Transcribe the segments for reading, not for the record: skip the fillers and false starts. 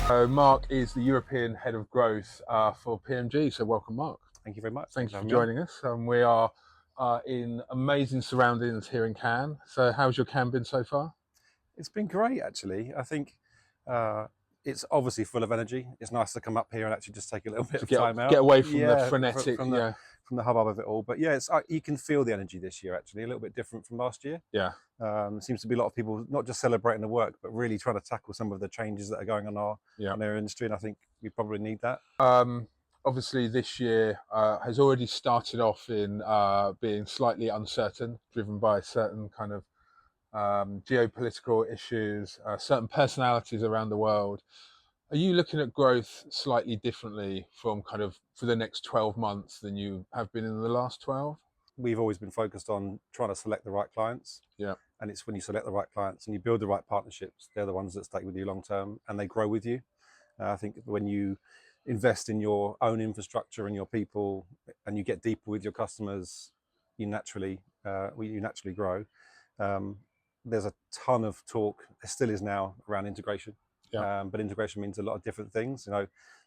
Marc is the European Head of Growth for PMG, so welcome, Marc. Thank you very much. Thank Thanks you for for having me on. joining us. We are in amazing surroundings here in Cannes. So how's your Cannes been so far? It's been great, actually. I think it's obviously full of energy. It's nice to come up here and actually just take a little bit To of time get out. away from the Yeah, frenetic, from the hubbub of it all. But yeah, it's you can feel the energy this year. Actually, a little bit different from last year. yeah. Seems to be a lot of people not just celebrating the work, but really trying to tackle some of the changes that are going on in our industry. And I think we probably need that. Obviously, this year has already started off in being slightly uncertain, driven by certain kind of geopolitical issues, certain personalities around the world. Are you looking at growth slightly differently from kind of for the next 12 months than you have been in the last 12? We've always been focused on trying to select the right clients. Yeah. And it's when you select the right clients and you build the right partnerships, they're the ones that stay with you long term and they grow with you. I think when you invest in your own infrastructure and your people and you get deeper with your customers, you naturally grow. There's a ton of talk, there still is now, around integration. Yeah. But integration means a lot of different things.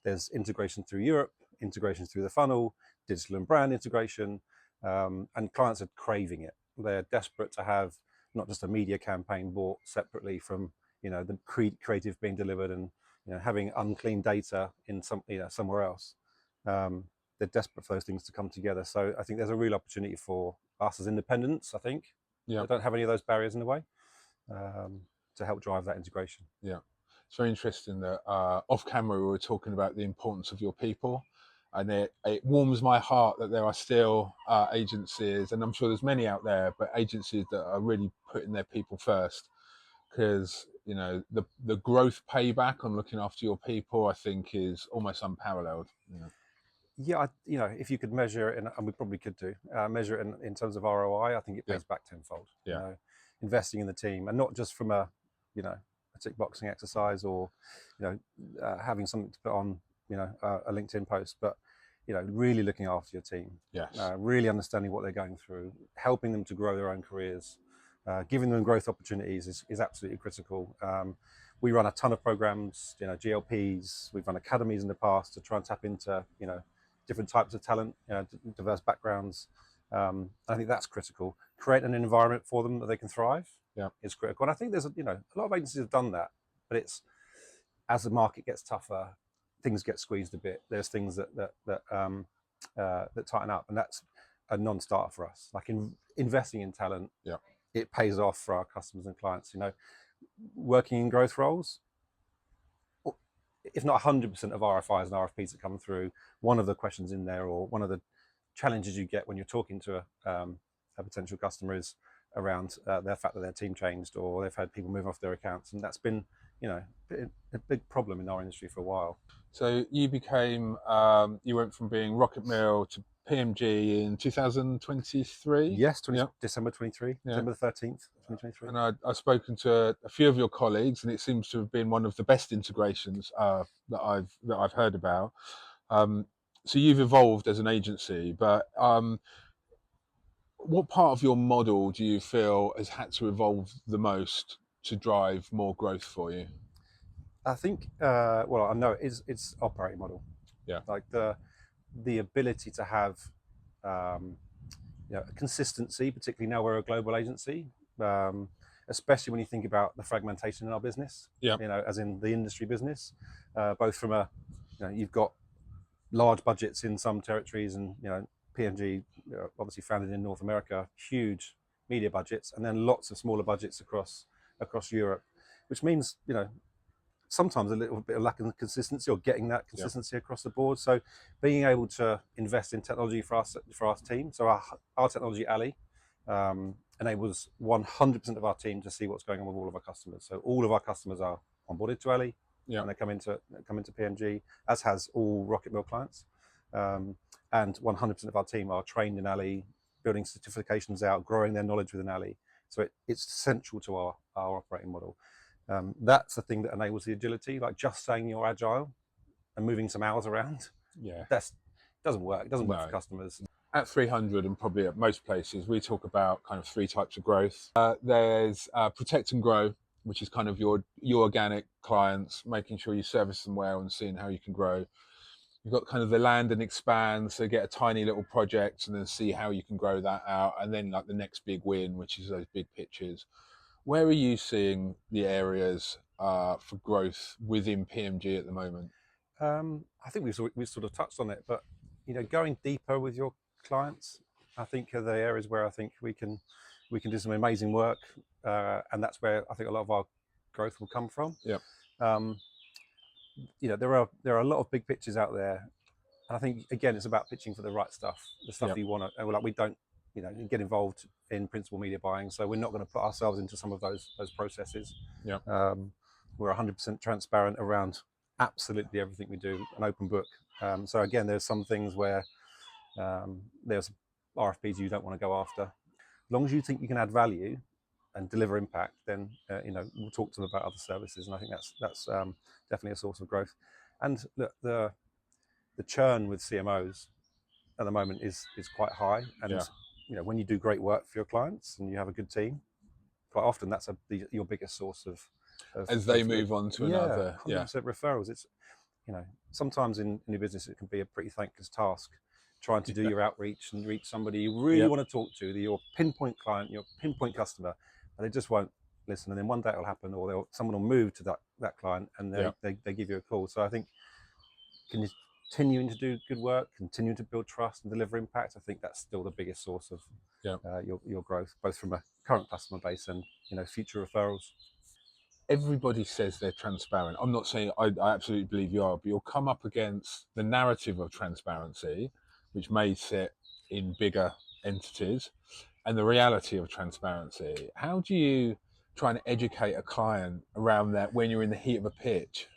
There's integration through Europe, integration through the funnel, digital and brand integration, and clients are craving it. They're desperate to have not just a media campaign bought separately from the creative being delivered and having unclean data in somewhere else. They're desperate for those things to come together. So I think there's a real opportunity for us as independents. I think that don't have any of those barriers in the way to help drive that integration. Yeah, it's very interesting that off camera we were talking about the importance of your people. And it warms my heart that there are still agencies, and I'm sure there's many out there, but agencies that are really putting their people first. Because the growth payback on looking after your people, I think, is almost unparalleled. Yeah, if you could measure it, and we probably could measure it in terms of ROI, I think it pays back tenfold. Yeah. Investing in the team, and not just from a tick boxing exercise or having something to put on a LinkedIn post, but really looking after your team. Yes. Really understanding what they're going through, helping them to grow their own careers, giving them growth opportunities is absolutely critical. We run a ton of programs, GLPs. We've run academies in the past to try and tap into different types of talent, diverse backgrounds. I think that's critical. Create an environment for them that they can thrive. Yeah, is critical. And I think there's a lot of agencies have done that, but it's as the market gets tougher, things get squeezed a bit. There's things that tighten up, and that's a non-starter for us. Like investing in talent, it pays off for our customers and clients. Working in growth roles, if not 100% of RFIs and RFPs that come through, one of the questions in there or one of the challenges you get when you're talking to a potential customer is around their fact that their team changed or they've had people move off their accounts, and that's been a big problem in our industry for a while. So you became you went from being Rocket Mill to PMG in 2023. Yes, December 23, December the 13th, 2023. And I've spoken to a few of your colleagues, and it seems to have been one of the best integrations that I've heard about. So you've evolved as an agency, but what part of your model do you feel has had to evolve the most to drive more growth for you? I think, I know it's operating model. Yeah. Like the ability to have consistency, particularly now we're a global agency, especially when you think about the fragmentation in our business. Yeah. As in the industry business, both from you've got large budgets in some territories, and PMG, obviously founded in North America, huge media budgets, and then lots of smaller budgets across Europe, which means sometimes a little bit of lack of consistency or getting that consistency across the board. So being able to invest in technology for our team. So our technology, Ali, enables 100% of our team to see what's going on with all of our customers. So all of our customers are onboarded to Ali when they come into PMG, as has all Rocket Mill clients. And 100% of our team are trained in Ali, building certifications out, growing their knowledge within Ali. So it's central to our operating model. That's the thing that enables the agility. Like just saying you're agile and moving some hours around, doesn't work. It doesn't work for customers. At 300 and probably at most places, we talk about kind of three types of growth. There's protect and grow, which is kind of your organic clients, making sure you service them well and seeing how you can grow. You've got kind of the land and expand, so get a tiny little project and then see how you can grow that out, and then like the next big win, which is those big pitches. Where are you seeing the areas for growth within PMG at the moment? I think we've sort of touched on it, but going deeper with your clients, I think are the areas where I think we can do some amazing work, and that's where I think a lot of our growth will come from. Yeah. Um, there are a lot of big pitches out there, and I think again it's about pitching for the right stuff, the stuff Yep. you want to. Like we don't, get involved in principal media buying, so we're not going to put ourselves into some of those processes. Yeah. We're 100% transparent around absolutely everything we do, an open book. So again, there's some things where there's RFPs you don't want to go after. As long as you think you can add value and deliver impact, then we'll talk to them about other services, and I think that's definitely a source of growth. And look, the churn with CMOs at the moment is quite high, and when you do great work for your clients and you have a good team, quite often that's your biggest source of as they move on to another. 100% referrals. It's sometimes in new business it can be a pretty thankless task trying to do your outreach and reach somebody you really want to talk to, your pinpoint client, your pinpoint customer, and they just won't listen. And then one day it'll happen, or someone will move to that client and they give you a call. So I think continuing to do good work, continuing to build trust and deliver impact, I think that's still the biggest source of your growth, both from a current customer base and future referrals. Everybody says they're transparent. I'm not saying I absolutely believe you are, but you'll come up against the narrative of transparency, which may sit in bigger entities, and the reality of transparency. How do you try and educate a client around that when you're in the heat of a pitch?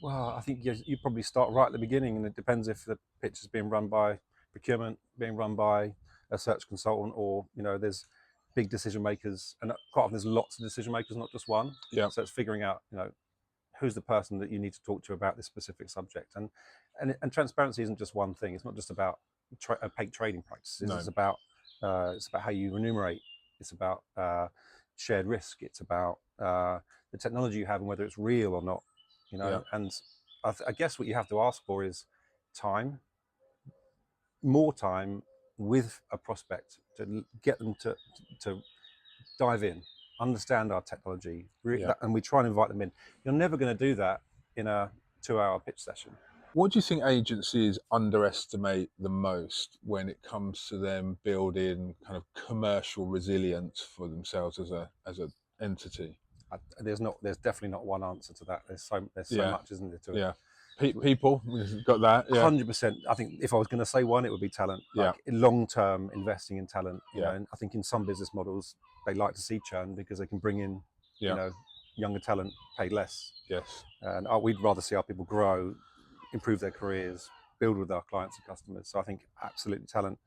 Well, I think you probably start right at the beginning, and it depends if the pitch is being run by procurement, being run by a search consultant, or there's big decision makers, and quite often there's lots of decision makers, not just one. Yeah. So it's figuring out who's the person that you need to talk to about this specific subject, and transparency isn't just one thing. It's not just about opaque trading practices. No. It's about how you remunerate. It's about shared risk. It's about the technology you have and whether it's real or not. And I guess what you have to ask for is time, more time with a prospect to get them to dive in, understand our technology, and we try and invite them in. You're never going to do that in a 2-hour pitch session. What do you think agencies underestimate the most when it comes to them building kind of commercial resilience for themselves as a entity? There's definitely not one answer to that. There's so much, isn't there, to it? People, we've got that. 100%. I think if I was going to say one, it would be talent. Like long-term investing in talent. And I think in some business models, they like to see churn because they can bring in, younger talent paid less. Yes. And we'd rather see our people grow, improve their careers, build with our clients and customers. So I think absolutely talent.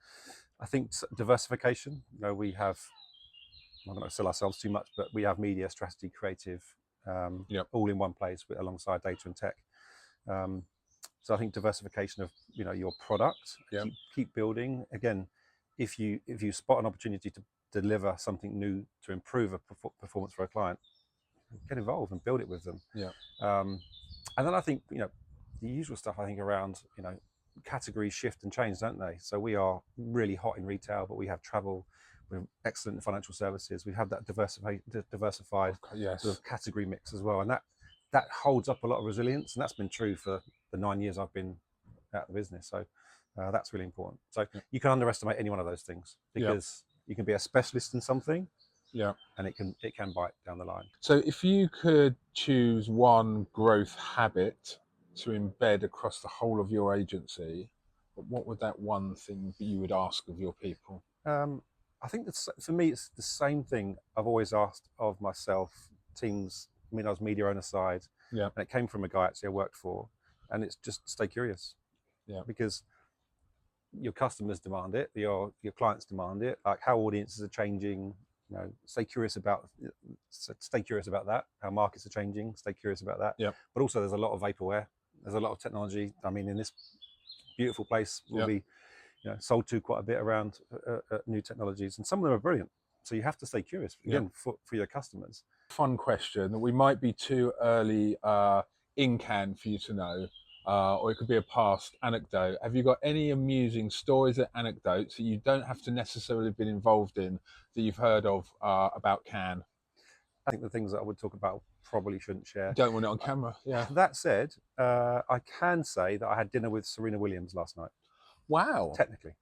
I think diversification. We have, I'm not going to sell ourselves too much, but we have media, strategy, creative, all in one place alongside data and tech. So I think diversification of your product, keep building. Again, if you spot an opportunity to deliver something new to improve a performance for a client, get involved and build it with them. And then I think the usual stuff I think around categories shift and change, don't they? So we are really hot in retail, but we have travel. We're excellent in financial services. We have that diversified sort of category mix as well, and that holds up a lot of resilience, and that's been true for the 9 years I've been at the business. So that's really important. So you can underestimate any one of those things because you can be a specialist in something, and it can bite down the line. So if you could choose one growth habit to embed across the whole of your agency, what would that one thing be you would ask of your people? I think that for me, it's the same thing I've always asked of myself, teams. I mean, I was media owner side, and it came from a guy actually I worked for, and it's just stay curious, because your customers demand it, your clients demand it. Like how audiences are changing, stay curious about that. How markets are changing, stay curious about that. But also, there's a lot of vaporware. There's a lot of technology. I mean, in this beautiful place, we'll be sold to quite a bit around new technologies, and some of them are brilliant. So you have to stay curious again for your customers. Fun question that we might be too early in Cannes for you to know, or it could be a past anecdote. Have you got any amusing stories or anecdotes that you don't have to necessarily have been involved in that you've heard of about Cannes? I think the things that I would talk about probably shouldn't share. Don't want it on camera. Yeah. That said, I can say that I had dinner with Serena Williams last night. Wow. Technically,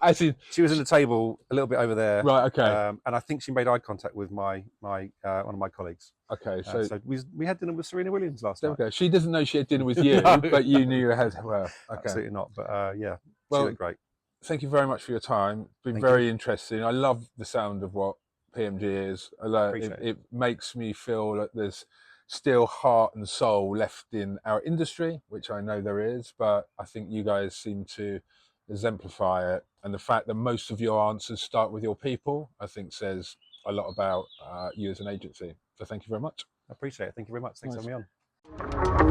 As in, she was in the table a little bit over there. right. Okay. And I think she made eye contact with my one of my colleagues. Okay. So we had dinner with Serena Williams last there night. we go. She doesn't know she had dinner with you, No. but you knew you had her. Okay. Absolutely not. But yeah, Well, she looked great. Thank you very much for your time. It's been Thank very you. interesting. I love the sound of what PMG is. It makes me feel that there's still heart and soul left in our industry, which I know there is, but I think you guys seem to exemplify it. And the fact that most of your answers start with your people, I think says a lot about you as an agency. So thank you very much. I appreciate it. Thank you very much. Thanks for having me on.